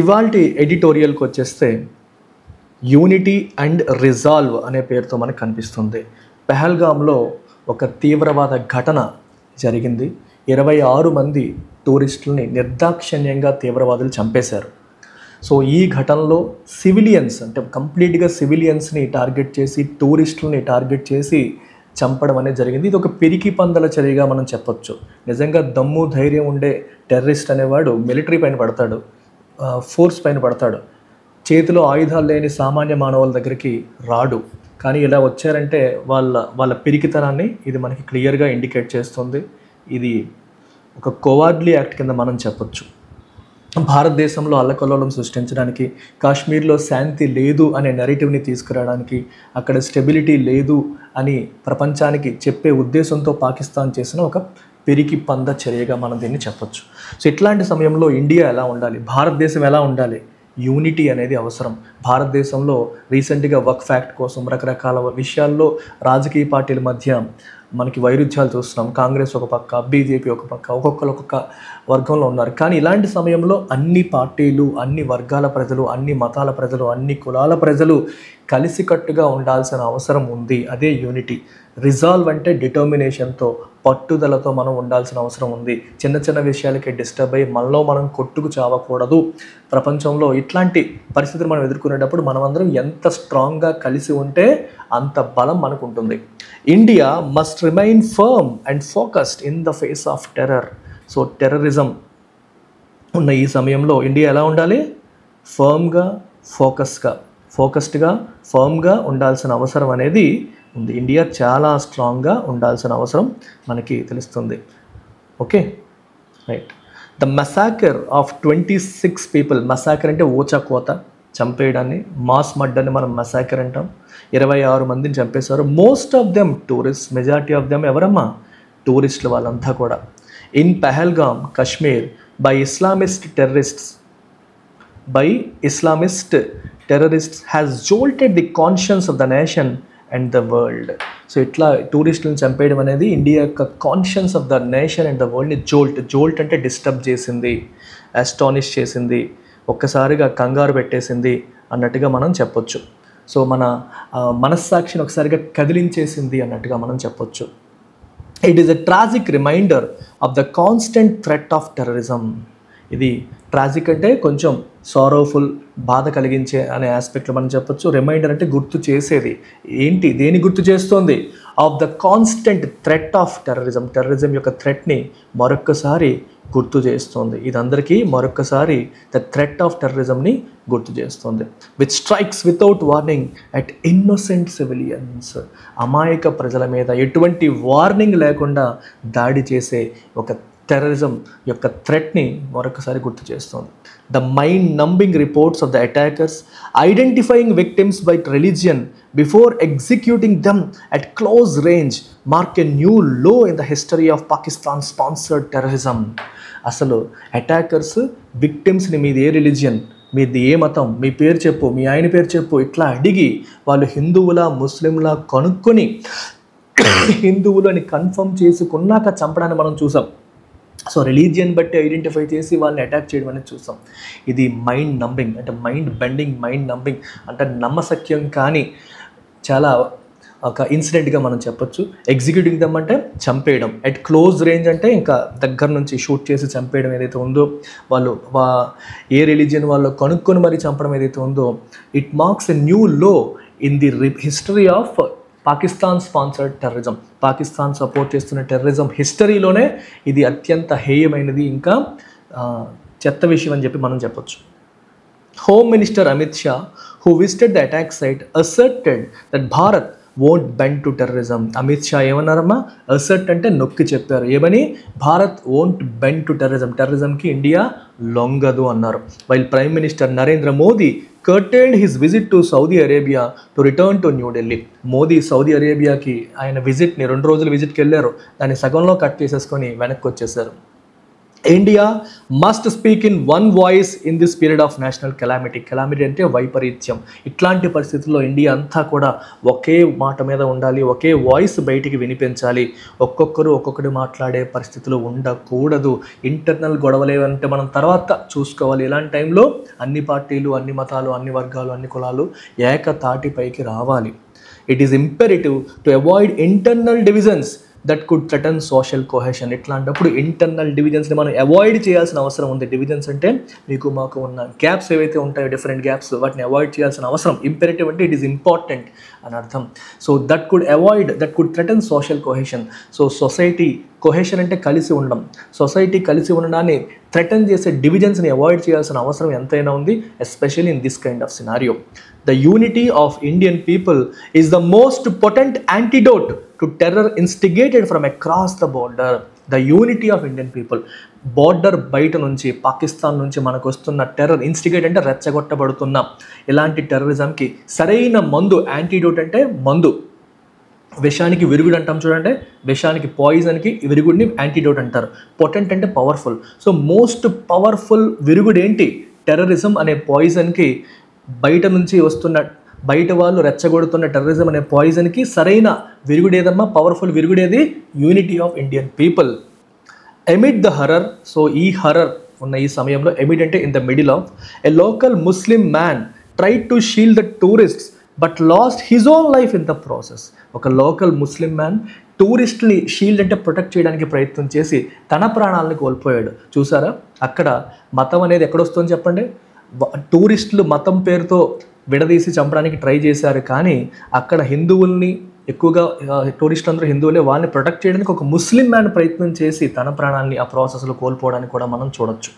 ఇవాల్టి ఎడిటోరియల్కి వచ్చేస్తే unity and resolve అనే పేరుతో మనకు కనిపిస్తుంది. పెహల్గాంలో ఒక తీవ్రవాద ఘటన జరిగింది. 26 మంది టూరిస్టులని నిర్దాక్షిణ్యంగా తీవ్రవాదులు చంపేశారు. సో ఈ ఘటనలో సివిలియన్స్ అంటే కంప్లీట్గా సివిలియన్స్ని టార్గెట్ చేసి టూరిస్టులని టార్గెట్ చేసి చంపడం అనేది జరిగింది. ఇది ఒక పిరికి పందల చర్యగా మనం చెప్పొచ్చు. నిజంగా దమ్ము ధైర్యం ఉండే టెర్రరిస్ట్ అనేవాడు మిలిటరీ పైన పడతాడు, ఫోర్స్ పైన పడతాడు, చేతిలో ఆయుధాలు లేని సామాన్య మానవుల దగ్గరికి రాడు. కానీ ఇలా వచ్చారంటే వాళ్ళ పిరికితనాన్ని ఇది మనకి క్లియర్గా ఇండికేట్ చేస్తుంది. ఇది ఒక కోవార్డ్లీ యాక్ట్ కింద మనం చెప్పొచ్చు. భారతదేశంలో అల్లకల్లోలం సృష్టించడానికి, కాశ్మీర్లో శాంతి లేదు అనే నెరేటివ్ని తీసుకురావడానికి, అక్కడ స్టెబిలిటీ లేదు అని ప్రపంచానికి చెప్పే ఉద్దేశంతో పాకిస్తాన్ చేసిన ఒక పిరికి పంద చర్యగా మనం దీన్ని చెప్పొచ్చు. సో ఇట్లాంటి సమయంలో ఇండియా ఎలా ఉండాలి, భారతదేశం ఎలా ఉండాలి? యూనిటీ అనేది అవసరం. భారతదేశంలో రీసెంట్గా వక్ఫ్ యాక్ట్ కోసం రకరకాల విషయాల్లో రాజకీయ పార్టీల మధ్య మనకి వైరుధ్యాలు చూస్తున్నాం. కాంగ్రెస్ ఒక పక్క, బీజేపీ ఒక పక్క, ఒక్కొక్క వర్గంలో ఉన్నారు. కానీ ఇలాంటి సమయంలో అన్ని పార్టీలు, అన్ని వర్గాల ప్రజలు, అన్ని మతాల ప్రజలు, అన్ని కులాల ప్రజలు కలిసికట్టుగా ఉండాల్సిన అవసరం ఉంది. అదే యూనిటీ. రిజాల్వ్ అంటే డిటర్మినేషన్తో, పట్టుదలతో మనం ఉండాల్సిన అవసరం ఉంది. చిన్న చిన్న విషయాలకి డిస్టర్బ్ అయ్యి మనలో మనం కొట్టుకు చావకూడదు. ప్రపంచంలో ఇట్లాంటి పరిస్థితులు మనం ఎదుర్కొనేటప్పుడు మనమందరం ఎంత స్ట్రాంగ్గా కలిసి ఉంటే అంత బలం మనకు ఉంటుంది. India must remain firm and focused in the face of terror. So terrorism ఉన్న ఈ సమయంలో ఇండియా ఎలా ఉండాలి? ఫర్మ్గా, ఫోకస్డ్గా ఫర్మ్గా ఉండాల్సిన అవసరం అనేది ఉంది. ఇండియా చాలా స్ట్రాంగ్గా ఉండాల్సిన అవసరం మనకి తెలుస్తుంది. Okay, right. The massacre of 26 people. Massacre అంటే ఊచకోత, చంపేయడాన్ని, మాస్ మర్డర్ని మనం మసాకర్ అంటాం. 26 మందిని చంపేశారు. Most of them tourist. Majority of them ఎవరమ్మా? టూరిస్టులు వాళ్ళంతా కూడా. In Pahalgam, Kashmir, by Islamist terrorists has jolted the conscience of the nation and the world. So ఇట్లా టూరిస్టులను చంపేయడం అనేది ఇండియా యొక్క conscience of the nation and the వరల్డ్ని జోల్ట్ అంటే డిస్టర్బ్ చేసింది, అస్టానిష్ చేసింది, ఒక్కసారిగా కంగారు పెట్టేసింది అన్నట్టుగా మనం చెప్పొచ్చు. సో మన మనస్సాక్షిని ఒకసారిగా కదిలించేసింది అన్నట్టుగా మనం చెప్పొచ్చు. It is a tragic reminder of the constant threat of terrorism. ఇది ట్రాజిక్ అంటే కొంచెం సారోఫుల్, బాధ కలిగించే అనే ఆస్పెక్ట్లో మనం చెప్పొచ్చు. రిమైండర్ అంటే గుర్తు చేసేది. ఏంటి, దేని గుర్తు చేస్తోంది? Of the constant threat of terrorism. Terrorism యొక్క థ్రెట్ని మరొక్కసారి గుర్తు చేస్తుంది. ఇదందరికీ మరొక్కసారి ద థ్రెట్ ఆఫ్ టెర్రరిజంని గుర్తు చేస్తుంది. Which strikes without warning at innocent civilians. అమాయక ప్రజల మీద ఎటువంటి వార్నింగ్ లేకుండా దాడి చేసే ఒక టెర్రరిజం యొక్క థ్రెట్ని మరొకసారి గుర్తు చేస్తుంది. The mind numbing reports of the attackers identifying victims by religion before executing them at close range mark a new low in the history of Pakistan sponsored terrorism. అసలు అటాకర్స్ విక్టిమ్స్ని మీది ఏ రిలీజియన్, మీది ఏ మతం, మీ పేరు చెప్పు, మీ ఆయన పేరు చెప్పు, ఇట్లా అడిగి వాళ్ళు హిందువులా ముస్లింలా కనుక్కొని హిందువులు అని కన్ఫర్మ్ చేసుకున్నాక చంపడాన్ని మనం చూసాం. సో రిలీజియన్ బట్టి ఐడెంటిఫై చేసి వాళ్ళని అటాక్ చేయడం అనేది చూసాం. ఇది మైండ్ నంబింగ్ అంటే మైండ్ బెండింగ్, మైండ్ నంబింగ్ అంటే నమ్మశక్యం కానీ చాలా ఒక ఇన్సిడెంట్గా మనం చెప్పొచ్చు. ఎగ్జిక్యూటింగ్ దమ్ అంటే చంపేయడం, ఎట్ క్లోజ్ రేంజ్ అంటే ఇంకా దగ్గర నుంచి షూట్ చేసి చంపేయడం ఏదైతే ఉందో, వాళ్ళు ఏ రిలీజియన్ వాళ్ళు కనుక్కొని మరీ చంపడం ఏదైతే ఉందో, it marks a new low in the history of Pakistan sponsored terrorism. Pakistan support చేస్తున్న టెర్రరిజం హిస్టరీలోనే ఇది అత్యంత హేయమైనది, ఇంకా చెత్త విషయం అని చెప్పి మనం చెప్పొచ్చు. Home minister Amit Shah, who visited the attack site, asserted that Bharat won't bend to terrorism. Amit Shah ఏమన్నారమ్మా? అసర్ట్ అంటే నొక్కి చెప్పారు. ఏమని? Bharat won't bend to terrorism. టెర్రరిజంకి ఇండియా లొంగదు అన్నారు. While prime minister Narendra Modi curtailed his visit to Saudi Arabia to return to New Delhi. Modi Saudi అరేబియాకి ఆయన విజిట్ని 2 రోజుల విజిట్కి వెళ్ళారు, దాన్ని సగంలో కట్ చేసేసుకొని వెనక్కి వచ్చేసారు. India must speak in one voice in this period of national calamity. Calamity అంటే వైపరీత్యం. ఇట్లాంటి పరిస్థితుల్లో ఇండియా అంతా కూడా ఒకే మాట మీద ఉండాలి, ఒకే వాయిస్ బయటికి వినిపించాలి. ఒక్కొక్కటి మాట్లాడే పరిస్థితులు ఉండకూడదు. ఇంటర్నల్ గొడవలు ఏమంటే మనం తర్వాత చూసుకోవాలి. ఇలాంటి టైంలో అన్ని పార్టీలు, అన్ని మతాలు, అన్ని వర్గాలు, అన్ని కులాలు ఏకతాటిపైకి రావాలి. It is imperative to avoid internal divisions that could threaten social cohesion. ఇట్లాంటప్పుడు ఇంటర్నల్ డివిజన్స్ని మనం అవాయిడ్ చేయాల్సిన అవసరం ఉంది. డివిజన్స్ అంటే మీకు మాకు ఉన్న గ్యాప్స్ ఏవైతే ఉంటాయో, డిఫరెంట్ గ్యాప్స్, వాటిని అవాయిడ్ చేయాల్సిన అవసరం. ఇంపెరిటివ్ అంటే ఇట్ ఈస్ ఇంపార్టెంట్ అని అర్థం. So that could threaten social cohesion. So society cohesion అంటే కలిసి ఉండడం. సొసైటీ కలిసి ఉండడాన్ని థ్రెటన్ చేసే డివిజన్స్ని అవాయిడ్ చేయాల్సిన అవసరం ఎంతైనా ఉంది, especially in this kind of scenario. The unity of Indian people is the most potent antidote to terror instigated from across the border. The unity of Indian people. Border బయట నుంచి, పాకిస్తాన్ నుంచి మనకు వస్తున్న టెర్రర్, ఇన్స్టిగేట్ అంటే రెచ్చగొట్టబడుతున్న ఇలాంటి టెర్రరిజంకి సరైన మందు, antidote అంటే మందు. విషానికి విరుగుడు అంటాం చూడండి, విషానికి పాయిజన్కి విరుగుడిని యాంటీడోట్ అంటారు. పొటెంట్ అంటే పవర్ఫుల్. సో మోస్ట్ పవర్ఫుల్ విరుగుడు ఏంటి? టెర్రరిజం అనే పాయిజన్కి, బయట నుంచి వస్తున్న, బయట వాళ్ళు రెచ్చగొడుతున్న టెర్రరిజం అనే పాయిజన్కి సరైన విరుగుడేదమ్మా, పవర్ఫుల్ విరుగుడేది? Unity of Indian people. Amid the horror. So ఈ హర్రర్ ఉన్న ఈ సమయంలో, ఎమిడ్ అంటే in the middle of, a local Muslim man tried to shield the tourists but lost his own life in the process. ఒక local Muslim man టూరిస్ట్ని shield అంటే protect చేయడానికి ప్రయత్నం చేసి తన ప్రాణాలను కోల్పోయాడు. చూసారా, అక్కడ మతం అనేది ఎక్కడొస్తుందని చెప్పండి. టూరిస్టులు మతం పేరుతో విడదీసి చంపడానికి ట్రై చేశారు, కానీ అక్కడ హిందువుల్ని ఎక్కువగా, టూరిస్టులు అందరూ హిందువులే, వాళ్ళని ప్రొటెక్ట్ చేయడానికి ఒక ముస్లిం మ్యాన్ ప్రయత్నం చేసి తన ప్రాణాన్ని ఆ ప్రాసెస్లో కోల్పోవడానికి కూడా మనం చూడొచ్చు.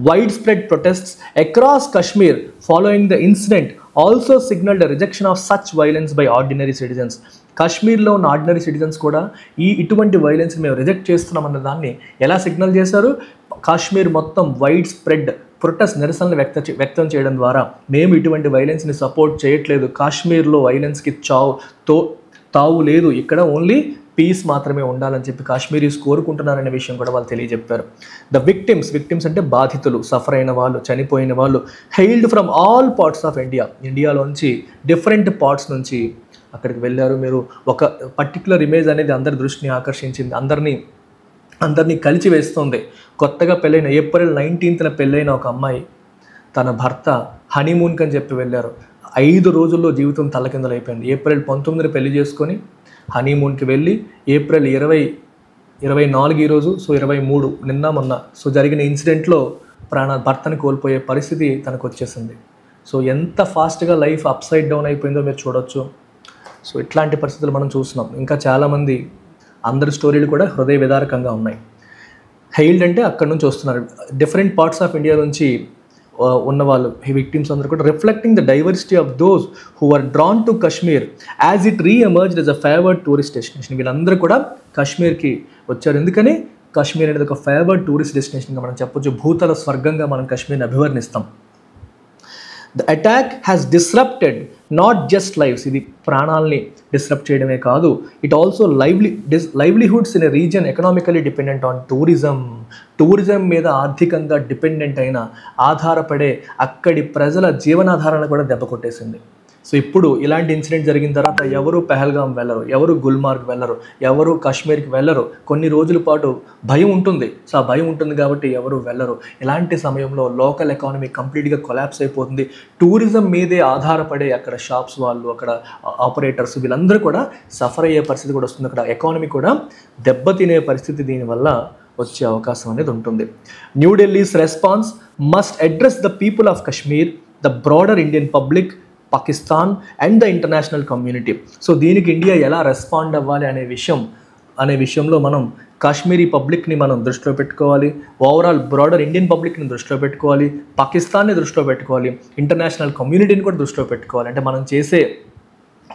Wide spread protests across Kashmir following the incident also సిగ్నల్డ్ rejection of such violence by ordinary citizens. కాశ్మీర్లో ఉన్న ఆర్డినరీ సిటిజన్స్ కూడా ఇటువంటి వైలెన్స్ మేము రిజెక్ట్ చేస్తున్నామన్న దాన్ని ఎలా సిగ్నల్ చేశారు? కాశ్మీర్ మొత్తం వైడ్ స్ప్రెడ్ ప్రొటెస్ట్, నిరసనలు వ్యక్తం చేయడం ద్వారా మేము ఇటువంటి వైలెన్స్ని సపోర్ట్ చేయట్లేదు, కాశ్మీర్లో వైలెన్స్కి తావు లేదు, ఇక్కడ ఓన్లీ పీస్ మాత్రమే ఉండాలని చెప్పి కాశ్మీరీస్ కోరుకుంటున్నారనే విషయం కూడా వాళ్ళు తెలియజెప్పారు. ద విక్టిమ్స్ అంటే బాధితులు, సఫర్ అయిన వాళ్ళు, చనిపోయిన వాళ్ళు, hailed from all parts of ఇండియాలోంచి డిఫరెంట్ పార్ట్స్ నుంచి అక్కడికి వెళ్ళారు. మీరు ఒక పర్టికులర్ ఇమేజ్ అనేది అందరి దృష్టిని ఆకర్షించింది, అందరినీ కలిచి వేస్తుంది. కొత్తగా పెళ్ళైన ఏప్రిల్ 19న పెళ్ళైన ఒక అమ్మాయి తన భర్త హనీమూన్కి అని చెప్పి వెళ్ళారు. 5 రోజుల్లో జీవితం తల్లకిందులు అయిపోయింది. ఏప్రిల్ 19న పెళ్లి చేసుకొని హనీమూన్కి వెళ్ళి ఏప్రిల్ 24 ఈరోజు, సో 23 నిన్న మొన్న సో జరిగిన ఇన్సిడెంట్లో భర్తని కోల్పోయే పరిస్థితి తనకు వచ్చేసింది. సో ఎంత ఫాస్ట్గా లైఫ్ అప్ సైడ్ డౌన్ అయిపోయిందో మీరు చూడొచ్చు. సో ఇట్లాంటి పరిస్థితులు మనం చూస్తున్నాం. ఇంకా చాలామంది, అందరి స్టోరీలు కూడా హృదయ విదారకంగా ఉన్నాయి. హెయిల్డ్ అంటే అక్కడ నుంచి వస్తున్నారు, డిఫరెంట్ పార్ట్స్ ఆఫ్ ఇండియా నుంచి ఉన్నవాళ్ళు, ఈ విక్టిమ్స్ అందరూ కూడా reflecting the diversity of those who are drawn to Kashmir as it reemerged as a favoured tourist destination. వీళ్ళందరూ కూడా కాశ్మీర్కి వచ్చారు. ఎందుకని? కాశ్మీర్ అనేది ఒక ఫేవర్డ్ టూరిస్ట్ డెస్టినేషన్గా మనం చెప్పొచ్చు. భూతల స్వర్గంగా మనం కాశ్మీర్ని అభివర్ణిస్తాం. The attack has disrupted not just lives. ఇది ప్రాణాలని డిస్రప్ట్ చేయడమే కాదు, it also livelihoods in a region economically dependent on tourism మీద ఆర్థికంగా డిపెండెంట్ అయిన, ఆధారపడే అక్కడి ప్రజల జీవనాధారాలను కూడా దెబ్బ కొట్టేసింది. సో ఇప్పుడు ఇలాంటి ఇన్సిడెంట్ జరిగిన తర్వాత ఎవరు పెహల్గాం వెళ్ళరు, ఎవరు గుల్మార్గ్ వెళ్ళరు, ఎవరు కాశ్మీర్కి వెళ్ళరు. కొన్ని రోజుల పాటు భయం ఉంటుంది. సో ఆ భయం ఉంటుంది కాబట్టి ఎవరు వెళ్ళరు. ఇలాంటి సమయంలో లోకల్ ఎకానమీ కంప్లీట్గా కొలాప్స్ అయిపోతుంది. టూరిజం మీదే ఆధారపడే అక్కడ షాప్స్ వాళ్ళు, అక్కడ ఆపరేటర్స్, వీళ్ళందరూ కూడా సఫర్ అయ్యే పరిస్థితి కూడా వస్తుంది. అక్కడ ఎకానమీ కూడా దెబ్బతినే పరిస్థితి దీనివల్ల వచ్చే అవకాశం అనేది ఉంటుంది. New Delhi's response must address the people of Kashmir, the broader Indian public, Pakistan and the international community. So దీనికి ఇండియా ఎలా రెస్పాండ్ అవ్వాలి అనే విషయంలో మనం కాశ్మీరీ పబ్లిక్ని మనం దృష్టిలో పెట్టుకోవాలి, ఓవరాల్ బ్రాడర్ ఇండియన్ పబ్లిక్ని దృష్టిలో పెట్టుకోవాలి, పాకిస్తాన్ని దృష్టిలో పెట్టుకోవాలి, ఇంటర్నేషనల్ కమ్యూనిటీని కూడా దృష్టిలో పెట్టుకోవాలి. అంటే మనం చేసే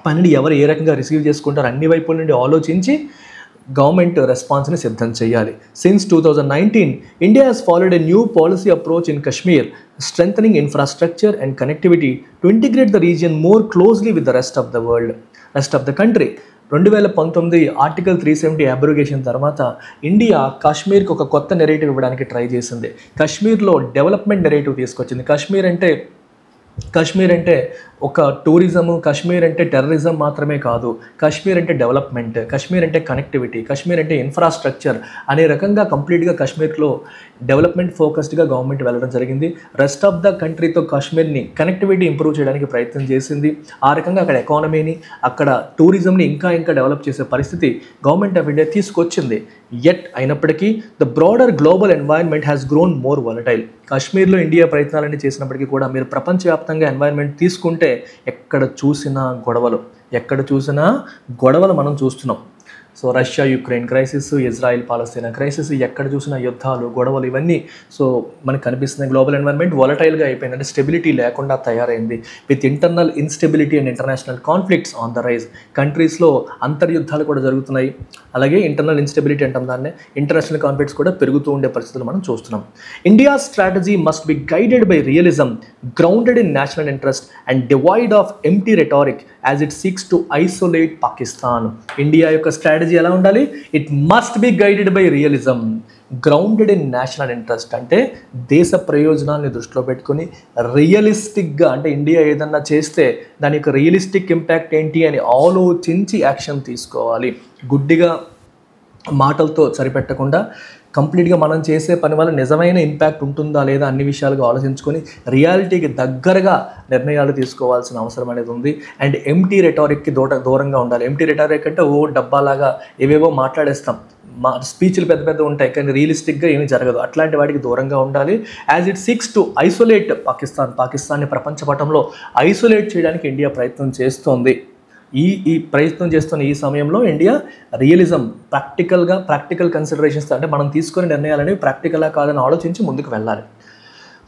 పనిని ఎవరు ఏ రకంగా రిసీవ్ చేసుకుంటారు అన్ని వైపుల నుండి ఆలోచించి గవర్నమెంట్ రెస్పాన్స్ని సిద్ధం చేయాలి. Since 2019 India has followed a new policy approach in Kashmir, strengthening infrastructure and connectivity to integrate the region more closely with the rest of the country. 2019 article 370 abrogation తర్వాత ఇండియా కాశ్మీర్కి ఒక కొత్త నెరేటివ్ ఇవ్వడానికి try చేసింది. కాశ్మీర్లో development narrative తీసుకొచ్చింది. కాశ్మీర్ అంటే ఒక tourism, Kashmir అంటే టెర్రరిజం మాత్రమే కాదు, కాశ్మీర్ అంటే డెవలప్మెంట్, కాశ్మీర్ అంటే కనెక్టివిటీ, కాశ్మీర్ అంటే ఇన్ఫ్రాస్ట్రక్చర్ అనే రకంగా కంప్లీట్గా కాశ్మీర్లో డెవలప్మెంట్ ఫోకస్డ్గా గవర్నమెంట్ వెళ్ళడం జరిగింది. రెస్ట్ ఆఫ్ ద కంట్రీతో కాశ్మీర్ని కనెక్టివిటీ ఇంప్రూవ్ చేయడానికి ప్రయత్నం చేసింది. ఆ రకంగా అక్కడ ఎకానమీని, అక్కడ టూరిజంని ఇంకా డెవలప్ చేసే పరిస్థితి గవర్నమెంట్ ఆఫ్ ఇండియా తీసుకొచ్చింది. అయినప్పటికీ the broader global environment has grown more volatile. కాశ్మీర్లో ఇండియా ప్రయత్నాలన్నీ చేసినప్పటికీ కూడా మీరు ప్రపంచవ్యాప్తంగా ఎన్వైరన్మెంట్ తీసుకుంటే ఎక్కడ చూసినా గొడవలు మనం చూస్తున్నాం. So Russia Ukraine crisis, Israel Palestine crisis, ఎక్కడ చూసినా యుద్ధాలు, గొడవలు, ఇవన్నీ సో మనకు కనిపిస్తుంది. గ్లోబల్ ఎన్వైరన్మెంట్ వాలటైల్గా అయిపోయింది, అంటే స్టెబిలిటీ లేకుండా తయారైంది. With internal instability and international conflicts on the rise. కంట్రీస్లో అంతర్యుద్ధాలు కూడా జరుగుతున్నాయి, అలాగే ఇంటర్నల్ ఇన్స్టెబిలిటీ అంటాం దాన్ని, ఇంటర్నేషనల్ కాన్ఫ్లిక్ట్స్ కూడా పెరుగుతూ ఉండే పరిస్థితులు మనం చూస్తున్నాం. India strategy must be guided by realism, grounded in national interest and divide of empty rhetoric as it seeks to isolate Pakistan. India యొక్క స్ట్రాటజీ ఎలా ఉండాలి? It must be guided by realism, grounded in national interest, అంటే దేశ ప్రయోజనాన్ని దృష్టిలో పెట్టుకొని రియలిస్టిక్గా, అంటే ఇండియా ఏదన్నా చేస్తే దాని యొక్క రియలిస్టిక్ ఇంపాక్ట్ ఏంటి అని ఆలోచించి యాక్షన్ తీసుకోవాలి. గుడ్డిగా మాటలతో సరిపెట్టకుండా కంప్లీట్గా మనం చేసే పని వల్ల నిజమైన ఇంపాక్ట్ ఉంటుందా లేదా అన్ని విషయాలుగా ఆలోచించుకొని రియాలిటీకి దగ్గరగా నిర్ణయాలు తీసుకోవాల్సిన అవసరం అనేది ఉంది. అండ్ ఎంటీ రెటారిక్కి దూరంగా ఉండాలి. ఎంటీ రెటారిక్ అంటే డబ్బాలాగా ఏవేవో మాట్లాడేస్తాం, స్పీచ్లు పెద్ద ఉంటాయి కానీ రియలిస్టిక్గా ఏమీ జరగదు, అట్లాంటి వాటికి దూరంగా ఉండాలి. As it seeks to isolate పాకిస్తాన్ని ప్రపంచ పటంలో ఐసోలేట్ చేయడానికి ఇండియా ప్రయత్నం చేస్తోంది. ఈ ప్రయత్నం చేస్తున్న ఈ సమయంలో ఇండియా రియలిజం, ప్రాక్టికల్ కన్సిడరేషన్స్, అంటే మనం తీసుకునే నిర్ణయాలు అనేవి ప్రాక్టికల్గా కాదని ఆలోచించి ముందుకు వెళ్ళాలి.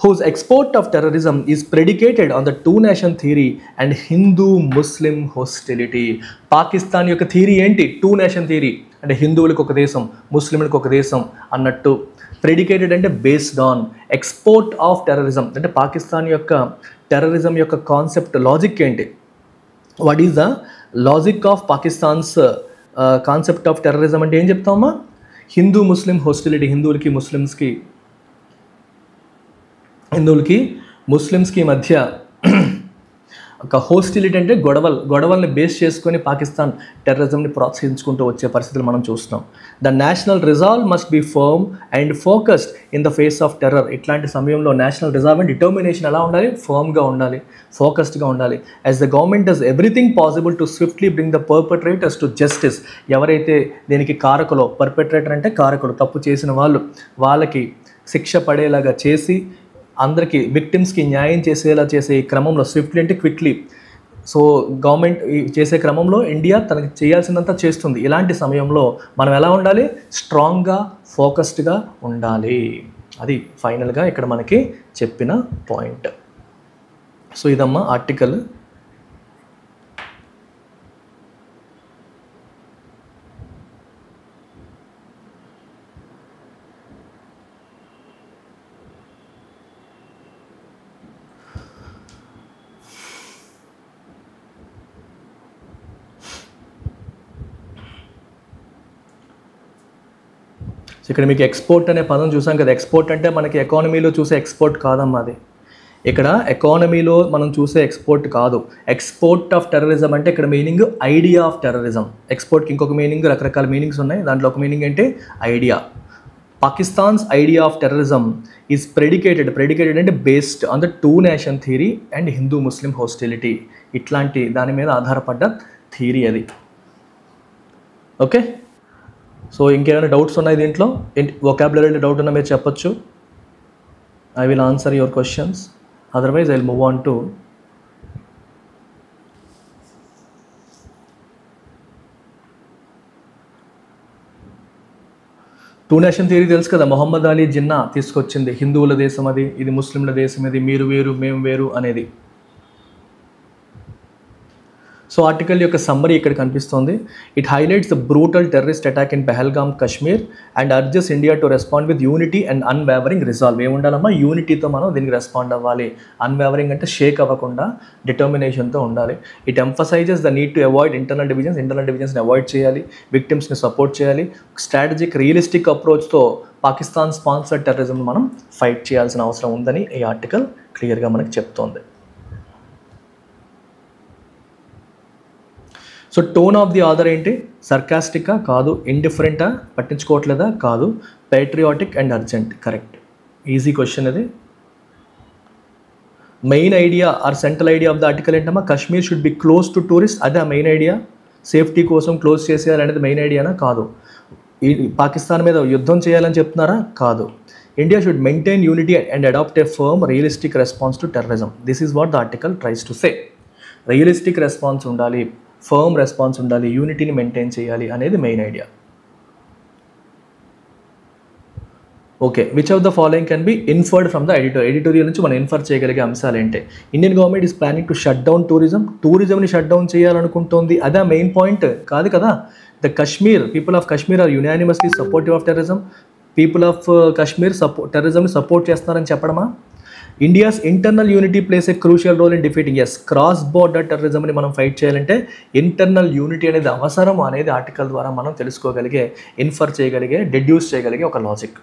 whose export of terrorism is predicated on the two-nation theory and Hindu-Muslim hostility. Pakistan యొక్క థియరీ ఏంటి? టూ-నేషన్ థియరీ, అంటే హిందువులకు ఒక దేశం, ముస్లింలకు ఒక దేశం అన్నట్టు. ప్రెడికేటెడ్ అంటే based on. Export of terrorism అంటే పాకిస్తాన్ యొక్క టెర్రరిజం యొక్క కాన్సెప్ట్, లాజిక్ ఏంటి? What is the logic of Pakistan's concept of terrorism అంటే ఏం చెప్తామమ్మా? హిందూ ముస్లిం హోస్టిలిటీ, హిందువులకి ముస్లిమ్స్కి మధ్య ఒక హోస్టిలిటీ, అంటే గొడవల్ని బేస్ చేసుకొని పాకిస్తాన్ టెర్రరిజంని ప్రోత్సహించుకుంటూ వచ్చే పరిస్థితులు మనం చూస్తున్నాం. The national resolve must be firm and focused in the face of terror. ఇట్లాంటి సమయంలో నేషనల్ రిజాల్వ్ అండ్ డిటర్మినేషన్ ఎలా ఉండాలి? ఫర్మ్గా ఉండాలి, ఫోకస్డ్గా ఉండాలి. As the government does everything possible to swiftly bring the perpetrators to justice. ఎవరైతే దీనికి కారకులో, పర్పెట్రేటర్ అంటే కారకులు, తప్పు చేసిన వాళ్ళకి శిక్ష పడేలాగా చేసి అందరికీ విక్టిమ్స్కి న్యాయం చేసేలా చేసే ఈ క్రమంలో, స్విఫ్ట్లీ అంటే క్విక్లీ, సో గవర్నమెంట్ చేసే క్రమంలో ఇండియా తనకి చేయాల్సినంత చేస్తుంది. ఇలాంటి సమయంలో మనం ఎలా ఉండాలి? స్ట్రాంగ్గా, ఫోకస్డ్గా ఉండాలి. అది ఫైనల్గా ఇక్కడ మనకి చెప్పిన పాయింట్. సో ఇదమ్మా ఆర్టికల్. ఇక్కడ మీకు ఎక్స్పోర్ట్ అనే పదం చూసాం కదా. ఎక్స్పోర్ట్ అంటే మనకి ఎకానమీలో చూసే ఎక్స్పోర్ట్ కాదమ్మా అది. ఇక్కడ ఎకానమీలో మనం చూసే ఎక్స్పోర్ట్ కాదు. ఎక్స్పోర్ట్ ఆఫ్ టెర్రరిజం అంటే ఇక్కడ మీనింగ్ ఐడియా ఆఫ్ టెర్రరిజం. ఎక్స్పోర్ట్కి ఇంకొక మీనింగ్, రకరకాల మీనింగ్స్ ఉన్నాయి. దాంట్లో ఒక మీనింగ్ ఏంటి? Idea. Pakistan's idea of terrorism is predicated అంటే based on the two nation theory and Hindu Muslim hostility. ఇట్లాంటి దాని మీద ఆధారపడ్డ థియరీ అది. ఓకే, సో ఇంకేమైనా డౌట్స్ ఉన్నాయి దీంట్లో? వొకాబులరీలో డౌట్ ఉన్నా మీరు చెప్పొచ్చు. I will answer your questions, otherwise I will move on to two nation theory. తెలుసు కదా, మొహమ్మద్ అలీ జిన్నా తీసుకొచ్చింది. హిందువుల దేశం అది, ఇది ముస్లింల దేశం, ఇది మీరు వేరు మేము వేరు అనేది. సో సో ఆర్టికల్ యొక్క సమ్మరీ ఇక్కడ కనిపిస్తుంది. It highlights the brutal terrorist attack in Pahalgam Kashmir and urges India to respond with unity and unwavering resolve. ఏముండాలమ్మా, యూనిటీతో మనం దీనికి రెస్పాండ్ అవ్వాలి. అన్వేవరింగ్ అంటే షేక్ అవ్వకుండా డిటర్మినేషన్తో ఉండాలి. It emphasises the need to avoid internal డివిజన్స్ని అవాయిడ్ చేయాలి, విక్టిమ్స్ని సపోర్ట్ చేయాలి. స్ట్రాటజిక్ రియలిస్టిక్ అప్రోచ్తో పాకిస్తాన్ స్పాన్సర్డ్ టెర్రరిజం మనం ఫైట్ చేయాల్సిన అవసరం ఉందని ఈ ఆర్టికల్ క్లియర్గా మనకి చెప్తోంది. So tone of the author ఏంటి? సర్కాస్టికా? కాదు. ఇండిఫరెంటా? పట్టించుకోవట్లేదా? కాదు. Patriotic and urgent. Correct. Easy question ఇది. Main idea or central idea of the article ఏంటమ్మా? Kashmir should be close to tourist. అదే మెయిన్ ఐడియా. సేఫ్టీ కోసం క్లోజ్ చేసేయాలనేది మెయిన్ ఐడియానా? కాదు. ఈ పాకిస్తాన్ మీద యుద్ధం చేయాలని చెప్తున్నారా? కాదు. India should maintain unity and adopt a firm realistic response to terrorism. This is what the article tries to say. Realistic response ఉండాలి, ఫర్మ్ రెస్పాన్స్ ఉండాలి, యూనిటీని మెయింటైన్ చేయాలి అనేది main idea. Okay, which of the following can be inferred from the editorial నుంచి మనం infer చేయగలిగే అంశాలు ఏంటి? Indian government is planning to shut down టూరిజంని shut down చేయాలనుకుంటోంది. అదే మెయిన్ పాయింట్ కాదు కదా. The Kashmir people of Kashmir are unanimously supportive of terrorism. People of Kashmir టెర్రరిజంని సపోర్ట్ చేస్తున్నారని చెప్పడమా? India's internal unity plays a crucial role in defeating. Yes, cross border టెర్రరిజంని మనం fight చేయాలంటే ఇంటర్నల్ యూనిటీ అనేది అవసరం అనేది ఆర్టికల్ ద్వారా మనం తెలుసుకోగలిగే, ఇన్ఫర్ చేయగలిగే, డెడ్యూస్ చేయగలిగే ఒక లాజిక్.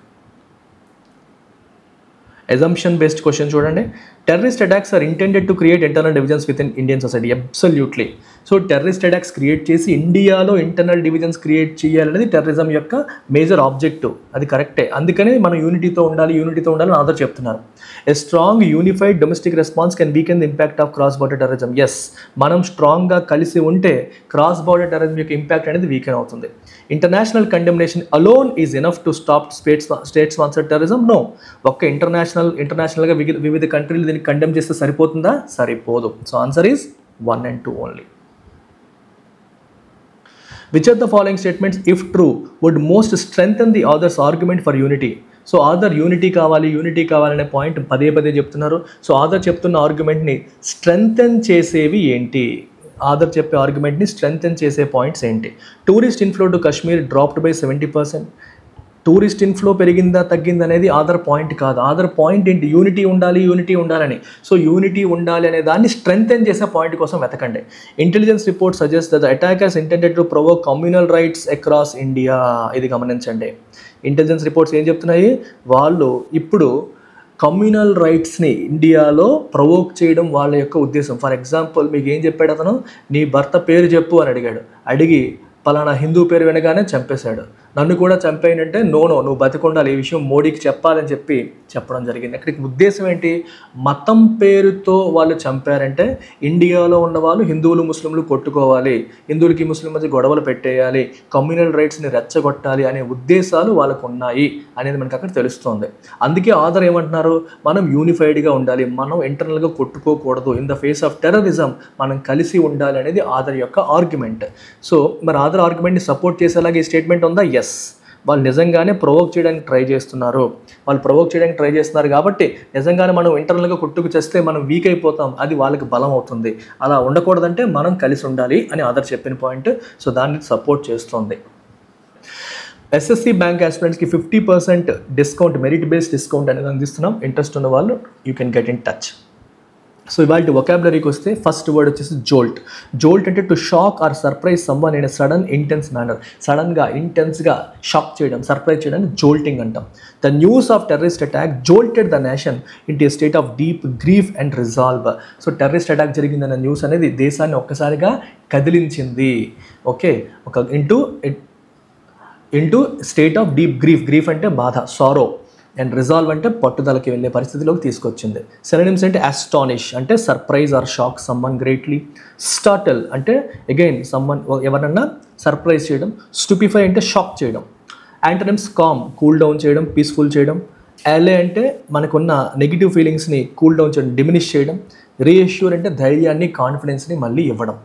అజంప్షన్ బేస్డ్ క్వశ్చన్ చూడండి. Terrorist attacks are intended to create internal divisions within Indian society. Absolutely. So terrorist attacks create చేసి ఇండియాలో ఇంటర్నల్ డివిజన్స్ క్రియేట్ చేయాలనేది టెర్రరిజం యొక్క మేజర్ ఆబ్జెక్టివ్. అది కరెక్టే. అందుకనే మనం యూనిటీతో ఉండాలి అని ఆథర్ చెప్తున్నారు. A strong unified domestic response can weaken the impact of cross border terrorism. Yes, మనం స్ట్రాంగ్గా కలిసి ఉంటే క్రాస్ బోర్డర్ టెర్రరిజం యొక్క ఇంపాక్ట్ అనేది వీకెన్ అవుతుంది. International condemnation alone is enough to stop state sponsored terrorism? No. ఒక్క ఇంటర్నేషనల్గా వివిధ కంట్రీలు దీన్ని కండెమ్ చేస్తే సరిపోతుందా? సరిపోదు. So answer is 1 and 2 only. Which of the following statements, if true, would most strengthen the author's argument for unity? So author unity కావాలనే point పదే చెప్తున్నారు. సో ఆథర్ చెప్తున్న ఆర్గ్యుమెంట్ని స్ట్రెంగ్తెన్ చేసేవి ఏంటి? ఆథర్ చెప్పే ఆర్గ్యుమెంట్ని స్ట్రెంగ్తెన్ చేసే పాయింట్స్ ఏంటి? Tourist inflow to Kashmir dropped by 70%. Tourist inflow పెరిగిందా తగ్గిందా అనేది ఆథర్ పాయింట్ కాదు. ఆథర్ పాయింట్ ఏంటి? యూనిటీ ఉండాలని. సో యూనిటీ ఉండాలి అనే దాన్ని స్ట్రెంగ్తెన్ చేసే పాయింట్ కోసం వెతకండి. Intelligence report suggest that the attackers intended to provoke communal rights across India. ఇది గమనించండి. ఇంటెలిజెన్స్ రిపోర్ట్స్ ఏం చెప్తున్నాయి? వాళ్ళు ఇప్పుడు కమ్యూనల్ రైట్స్ని ఇండియాలో ప్రొవోక్ చేయడం వాళ్ళ యొక్క ఉద్దేశం. ఫర్ ఎగ్జాంపుల్ మీకు ఏం చెప్పాడు అతను? నీ భర్త పేరు చెప్పు అని అడిగాడు. అడిగి పలానా హిందూ పేరు వినగానే చంపేశాడు. నన్ను కూడా చంపేయనంటే నో నువ్వు బతికుండాలి, ఈ విషయం మోడీకి చెప్పాలని చెప్పడం జరిగింది. అక్కడికి ఉద్దేశం ఏంటి? మతం పేరుతో వాళ్ళు చంపారంటే ఇండియాలో ఉన్న వాళ్ళు హిందువులు ముస్లింలు కొట్టుకోవాలి, హిందువులకి ముస్లిం మధ్య గొడవలు పెట్టేయాలి, కమ్యూనల్ రైట్స్ని రెచ్చగొట్టాలి అనే ఉద్దేశాలు వాళ్ళకు ఉన్నాయి అనేది మనకు అక్కడ తెలుస్తుంది. అందుకే ఆథర్ ఏమంటున్నారు? మనం యూనిఫైడ్గా ఉండాలి, మనం ఇంటర్నల్గా కొట్టుకోకూడదు, in the face of terrorism మనం కలిసి ఉండాలి అనేది ఆథర్ యొక్క ఆర్గ్యుమెంట్. సో మరి ఆథర్ ఆర్గ్యుమెంట్ని సపోర్ట్ చేసేలాగా ఈ స్టేట్మెంట్ ఉందా? ఎస్, వాళ్ళు నిజంగానే ప్రొవోక్ చేయడానికి ట్రై చేస్తున్నారు కాబట్టి నిజంగానే మనం ఇంటర్నల్గా కొట్టుకు చేస్తే మనం వీక్ అయిపోతాం, అది వాళ్ళకి బలం అవుతుంది. అలా ఉండకూడదంటే మనం కలిసి ఉండాలి అని ఆథర్ చెప్పిన పాయింట్. సో దాన్ని సపోర్ట్ చేస్తుంది. ఎస్ఎస్సి బ్యాంక్ ఆస్పిరెంట్స్కి 50% డిస్కౌంట్, మెరిట్ బేస్డ్ డిస్కౌంట్ అనేది అందిస్తున్నాం. ఇంట్రెస్ట్ ఉన్న వాళ్ళు you can get in touch. So ఇవాళ వొకాబులరీకి వస్తే ఫస్ట్ వర్డ్ వచ్చేసి జోల్ట్. జోల్ట్ అంటే to shock or surprise someone in a sudden intense manner. సడన్గా ఇంటెన్స్గా షాక్ చేయడం, సర్ప్రైజ్ చేయడానికి జోల్టింగ్ అంటాం. The news of terrorist attack jolted the nation into state of deep grief and resolve. So terrorist attack జరిగిందన్న news అనేది దేశాన్ని ఒక్కసారిగా కదిలించింది. Okay, into state of deep grief అంటే బాధ, సారో, అండ్ రిజాల్వ్ అంటే పట్టుదలకి వెళ్ళే పరిస్థితిలోకి తీసుకొచ్చింది. సినోనిమ్స్ అంటే అస్టానిష్ అంటే surprise or shock someone greatly. Startle అంటే అగైన్ సమ్మన్ ఎవరన్నా సర్ప్రైజ్ చేయడం. స్టూపిఫై అంటే షాక్ చేయడం. యాంటోనిమ్స్ కామ్ కూల్ డౌన్ చేయడం, పీస్ఫుల్ చేయడం. అలే అంటే మనకున్న నెగిటివ్ ఫీలింగ్స్ని కూల్ డౌన్ చేయడం, డిమినిష్ చేయడం. రీఅష్యూర్ అంటే ధైర్యాన్ని, కాన్ఫిడెన్స్ని మళ్ళీ ఇవ్వడం.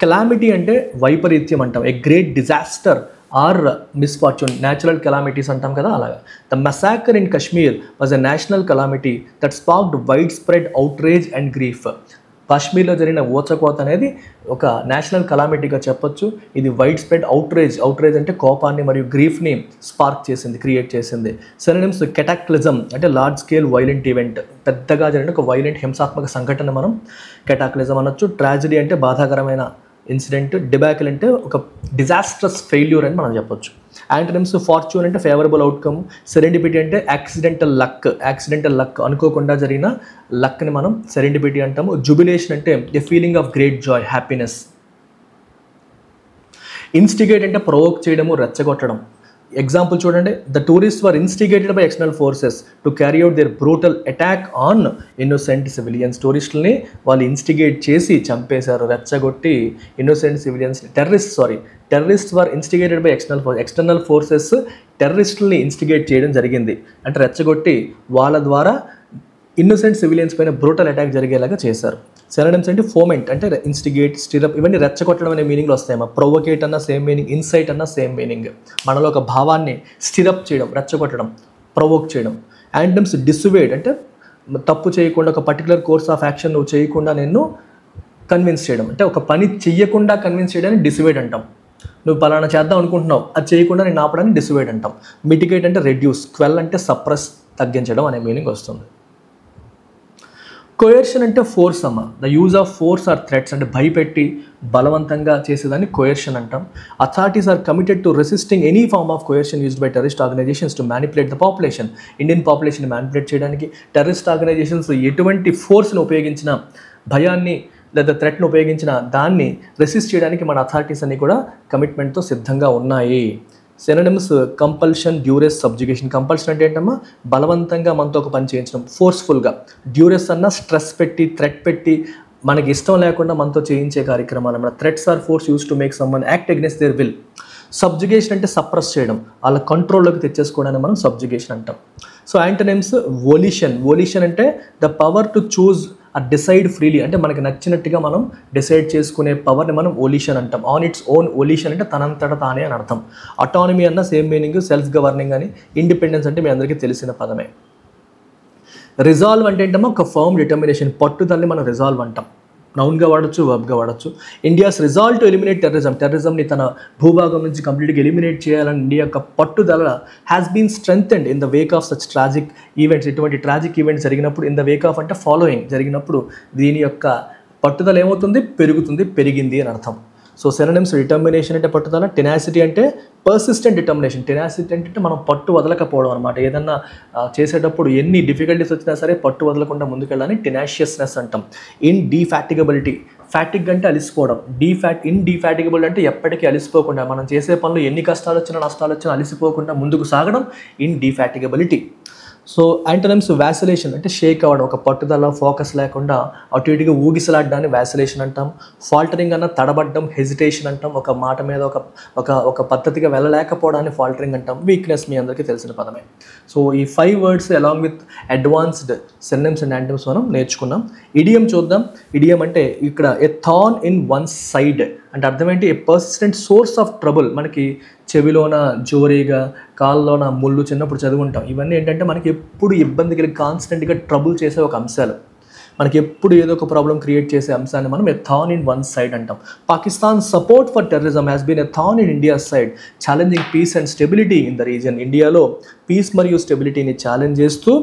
కెలామిటీ అంటే వైపరీత్యం అంటాం. A great disaster or misfortune, natural calamities అంటాం కదా అలాగా. The massacre in Kashmir was a national calamity that sparked widespread outrage and grief. కాశ్మీర్లో జరిగిన ఊచకోత అనేది ఒక నేషనల్ కలామిటీగా చెప్పొచ్చు. ఇది వైడ్ స్ప్రెడ్ అవుట్రేజ్ అంటే కోపాన్ని మరియు గ్రీఫ్ని స్పార్క్ చేసింది, క్రియేట్ చేసింది. సినోనిమ్స్ కెటాక్లిజం అంటే లార్జ్ స్కేల్ వైలెంట్ ఈవెంట్, పెద్దగా జరిగిన ఒక వైలెంట్ హింసాత్మక సంఘటన మనం కెటాక్లిజం అనొచ్చు. ట్రాజడీ అంటే బాధాకరమైన ఇన్సిడెంట్, డిబాకిల్ అంటే ఒక డిజాస్ట్రస్ ఫెయిల్యూర్ అని మనం చెప్పొచ్చు. యాంటనిమ్స్ ఫార్చ్యూన్ అంటే ఫేవరబుల్ అవుట్కమ్, సెరెండిపిటీ అంటే యాక్సిడెంటల్ లక్ అనుకోకుండా జరిగిన లక్ని మనం సెరెండిపిటీ అంటాము. జుబిలేషన్ అంటే a feeling of great joy, happiness. Instigate అంటే ప్రొవోక్ చేయడము, రెచ్చగొట్టడం. ఎగ్జాంపుల్ చూడండి, the tourist were instigated by external forces to carry out their brutal attack on innocent civilians. టూరిస్టులని వాళ్ళు ఇన్స్టిగేట్ చేసి చంపేశారు, రెచ్చగొట్టి innocent civilians. Terrorist were instigated by external forces టెర్రరిస్టులని ఇన్స్టిగేట్ చేయడం జరిగింది, అంటే రెచ్చగొట్టి వాళ్ళ ద్వారా ఇన్నోసెంట్ సివిలియన్స్ పైన బ్రూటల్ అటాక్ జరిగేలాగా చేశారు. సినోనిమ్స్ అంటే ఫోమెంట్ అంటే ఇన్స్టిగేట్, స్టిరప్, ఇవన్నీ రెచ్చగొట్టడం అనే మీనింగ్లో వస్తాయమ్మా. ప్రొవోకేట్ అన్న సేమ్ మీనింగ్, ఇన్సైట్ అన్న సేమ్ మీనింగ్. మనలో ఒక భావాన్ని స్టిరప్ చేయడం, రెచ్చగొట్టడం, ప్రొవోక్ చేయడం. యాంటనిమ్స్ డిసువేడ్ అంటే తప్పు చేయకుండా, ఒక పర్టికులర్ కోర్స్ ఆఫ్ యాక్షన్ నువ్వు చేయకుండా నిన్ను కన్విన్స్ చేయడం, అంటే ఒక పని చెయ్యకుండా కన్విన్స్ చేయడాన్ని డిసువేడ్ అంటాం. నువ్వు పలానా చేద్దాం అనుకుంటున్నావు, అది చేయకుండా నేను ఆపడానికి డిసువేడ్ అంటాం. మిటిగేట్ అంటే రెడ్యూస్, క్వెల్ అంటే సప్రెస్, తగ్గించడం అనే మీనింగ్ వస్తుంది. కోయర్షన్ అంటే ఫోర్స్ అమ్మ. The use of force or threats అంటే భయపెట్టి బలవంతంగా చేసేదాన్ని కోయర్షన్ అంటాం. Authorities are committed to resisting any form of coercion used by terrorist organizations to manipulate the population. Indian population manipulate చేయడానికి టెర్రరిస్ట్ ఆర్గనైజేషన్స్ ఎటువంటి ఫోర్స్ని ఉపయోగించిన, భయాన్ని లేదా థ్రెట్ను ఉపయోగించిన దాన్ని రెసిస్ట్ చేయడానికి మన అథారిటీస్ అన్ని కూడా కమిట్మెంట్తో సిద్ధంగా ఉన్నాయి. Synonyms compulsion, duress, subjugation. Compulsion అంటే ఏంటమ్మా, బలవంతంగా మనతో ఒక పని చేయించడం, ఫోర్స్ఫుల్గా. డ్యూరెస్ అన్న స్ట్రెస్ పెట్టి, థ్రెట్ పెట్టి, మనకి ఇష్టం లేకుండా మనతో చేయించే కార్యక్రమాలు అన్నమాట. Threats or force use to make someone act against their will. Subjugation అంటే సప్రెస్ చేయడం, వాళ్ళ కంట్రోల్లోకి తెచ్చేసుకోవడానికి మనం సబ్జుగేషన్ అంటాం. సో యాంటనిమ్స్ వోలిషన్ అంటే the power to choose or decide freely అంటే మనకి నచ్చినట్టుగా మనం డిసైడ్ చేసుకునే పవర్ని మనం వోలిషన్ అంటాం. ఆన్ ఇట్స్ ఓన్ వోలిషన్ అంటే తనంతట తానే అని అర్థం. అటానమీ అన్న సేమ్ మీనింగ్, సెల్ఫ్ గవర్నింగ్ అని. ఇండిపెండెన్స్ అంటే మీ అందరికీ తెలిసిన పదమే. రిజాల్వ్ అంటే ఏంటమ్మా, ఒక ఫర్మ్ డిటర్మినేషన్, పట్టుదలని మనం రిజాల్వ్ అంటాం. నౌన్గా వాడచ్చు, వర్బ్గా వాడచ్చు. ఇండియాస్ రిజాల్వ్ టు ఎలిమినేట్ టెర్రరిజంని తన భూభాగం నుంచి కంప్లీట్గా ఎలిమినేట్ చేయాలని ఇండియా యొక్క పట్టుదల has been strengthened in the wake of such tragic events. ఇటువంటి ట్రాజిక్ ఈవెంట్స్ జరిగినప్పుడు, ఇన్ ద వేక్ ఆఫ్ అంటే ఫాలోయింగ్ జరిగినప్పుడు, దీని యొక్క పట్టుదల ఏమవుతుంది, పెరిగింది అని అర్థం. సో సినోనిమ్స్ డిటర్మినేషన్ అంటే పట్టుదల, టెనాసిటీ అంటే పర్సిస్టెంట్ డిటర్మినేషన్. టెనాసిటీ అంటే మనం పట్టు వదలకపోవడం అనమాట. ఏదన్నా చేసేటప్పుడు ఎన్ని డిఫికల్టీస్ వచ్చినా సరే పట్టు వదలకుండా ముందుకెళ్ళాలని టెనాషియస్నెస్ అంటాం. ఇన్డిఫాటిగబిలిటీ, ఫ్యాటిగ్ అంటే అలిసిపోవడం, ఇన్డిఫాటిగబుల్ అంటే ఎప్పటికీ అలిసిపోకుండా, మనం చేసే పనులు ఎన్ని కష్టాలు వచ్చినా నష్టాలు వచ్చినా అలిసిపోకుండా ముందుకు సాగడం ఇన్డిఫాటిగబిలిటీ. సో యాంటనిమ్స్ వ్యాసిలేషన్ అంటే షేక్ అవ్వడం, ఒక పట్టుదల, ఫోకస్ లేకుండా అటు ఇటుగా ఊగిసలాడ్డాన్ని వ్యాసిలేషన్ అంటాం. ఫాల్టరింగ్ అన్న తడబడ్డం, హెజిటేషన్ అంటాం. ఒక మాట మీద ఒక పద్ధతిగా వెళ్ళలేకపోవడాన్ని ఫాల్టరింగ్ అంటాం. వీక్నెస్ మీ అందరికీ తెలిసిన పదమే. సో ఈ 5 words along with advanced synonyms and antonyms మనం నేర్చుకున్నాం. ఇడియం చూద్దాం. ఇడియం అంటే ఇక్కడ ఎ థార్న్ ఇన్ వన్ సైడ్ అంటే అర్థం ఏంటి, ఏ పర్సిస్టెంట్ సోర్స్ ఆఫ్ ట్రబుల్. మనకి చెవిలోన జోరీగా, కాళ్ళలోన ముళ్ళు చిన్నప్పుడు చదువుకుంటాం. ఇవన్నీ ఏంటంటే మనకి ఎప్పుడు ఇబ్బంది కలిగి కాన్స్టెంట్గా ట్రబుల్ చేసే ఒక అంశాలు, మనకి ఎప్పుడు ఏదో ఒక ప్రాబ్లం క్రియేట్ చేసే అంశాన్ని మనం a thorn in one side అంటాం. Pakistan support for terrorism has been a thorn in India side challenging peace and stability in the region. ఇండియాలో పీస్ మరియు స్టెబిలిటీని ఛాలెంజ్ చేస్తూ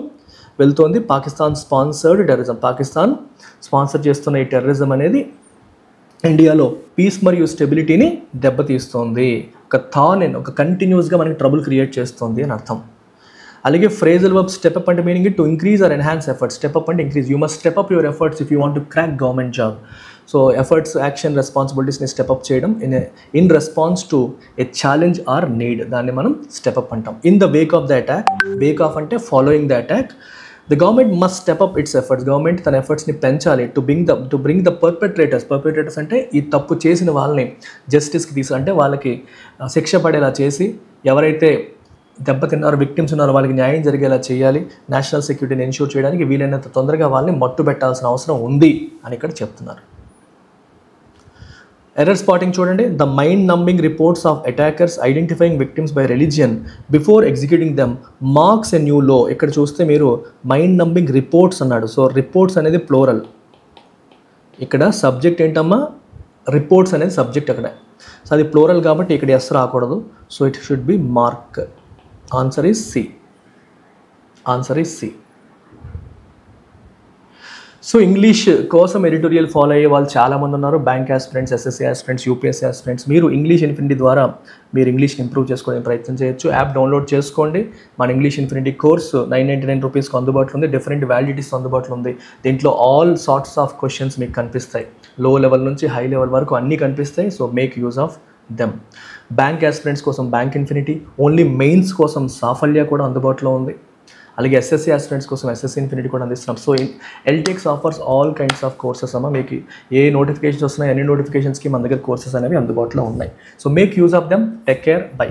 వెళ్తోంది Pakistan sponsored terrorism. Pakistan sponsor చేస్తున్న ఈ టెర్రరిజం అనేది ఇండియాలో పీస్ మరియు స్టెబిలిటీని దెబ్బతీస్తుంది. ఒక థార్న్ ఇన్, ఒక కంటిన్యూస్గా మనకి ట్రబుల్ క్రియేట్ చేస్తుంది అని అర్థం. అలాగే ఫ్రేజల్ వర్బ్ స్టెప్ అప్ అంటే meaning to increase or enhance efforts. Step up అంటే increase. You must step up your efforts if you want to crack government job. So efforts, action, రెస్పాన్సిబిలిటీస్ని step up చేయడం in response to a challenge or need, దాన్ని మనం step up అంటాం. In the wake of the attack, wake of అంటే following the attack. The government must step up its efforts. Government తన ఎఫర్ట్స్ని పెంచాలి. To bring the perpetrators అంటే ఈ తప్పు చేసిన వాళ్ళని జస్టిస్కి అంటే వాళ్ళకి శిక్ష పడేలా చేసి, ఎవరైతే దెబ్బతిన్నారో, విక్టిమ్స్ ఉన్నారో వాళ్ళకి న్యాయం జరిగేలా చేయాలి. నేషనల్ సెక్యూరిటీని ఎన్ష్యూర్ చేయడానికి వీలైనంత తొందరగా వాళ్ళని మట్టు పెట్టాల్సిన అవసరం ఉంది అని ఇక్కడ చెప్తున్నారు. ఎర్రర్ స్పాటింగ్ చూడండి. The mind numbing reports of attackers identifying victims by religion before executing them marks a new low. ఇక్కడ చూస్తే మీరు మైండ్ నంబింగ్ రిపోర్ట్స్ అన్నాడు. సో రిపోర్ట్స్ అనేది ప్లోరల్. ఇక్కడ సబ్జెక్ట్ ఏంటమ్మా, రిపోర్ట్స్ అనేది సబ్జెక్ట్ అక్కడ. సో అది ప్లోరల్ కాబట్టి ఇక్కడ ఎస్ రాకూడదు. So it should be mark. Answer is C. Answer is C. So English కోసం ఎడిటోరియల్ ఫాలో అయ్యే వాళ్ళు చాలామంది ఉన్నారు. Bank aspirants, SSC aspirants, UPSC aspirants. మీరు ఇంగ్లీష్ ఇన్ఫినిటీ ద్వారా మీరు ఇంగ్లీష్ని ఇంప్రూవ్ చేసుకోవడానికి ప్రయత్నం చేయొచ్చు. యాప్ డౌన్లోడ్ చేసుకోండి. మన ఇంగ్లీష్ ఇన్ఫినిటీ కోర్సు 999 రూపీస్కి అందుబాటులో ఉంది. డిఫరెంట్ వ్యాలిడిటీస్ అందుబాటులో ఉంది. దీంట్లో ఆల్ సార్ట్స్ ఆఫ్ క్వశ్చన్స్ మీకు కనిపిస్తాయి. లో లెవెల్ నుంచి హై లెవెల్ వరకు అన్నీ కనిపిస్తాయి. So make use of them. Bank aspirants కోసం బ్యాంక్ ఇన్ఫినిటీ, ఓన్లీ మెయిన్స్ కోసం సాఫల్య కూడా అందుబాటులో ఉంది. అలాగే ఎస్ఎస్సీ ఆస్పిరెంట్స్ కోసం ఎస్ఎస్సీ ఇన్ఫినిటీ కూడా అందిస్తున్నాం. So ఎల్టెక్స్ offers all kinds of courses అమ్మా. మీకు ఏ నోటిఫికేషన్స్ వస్తున్నాయి, అన్ని నోటిఫికేషన్స్కి మన దగ్గర కోర్సెస్ అనేవి అందుబాటులో ఉన్నాయి. So make use of them. Take care. By.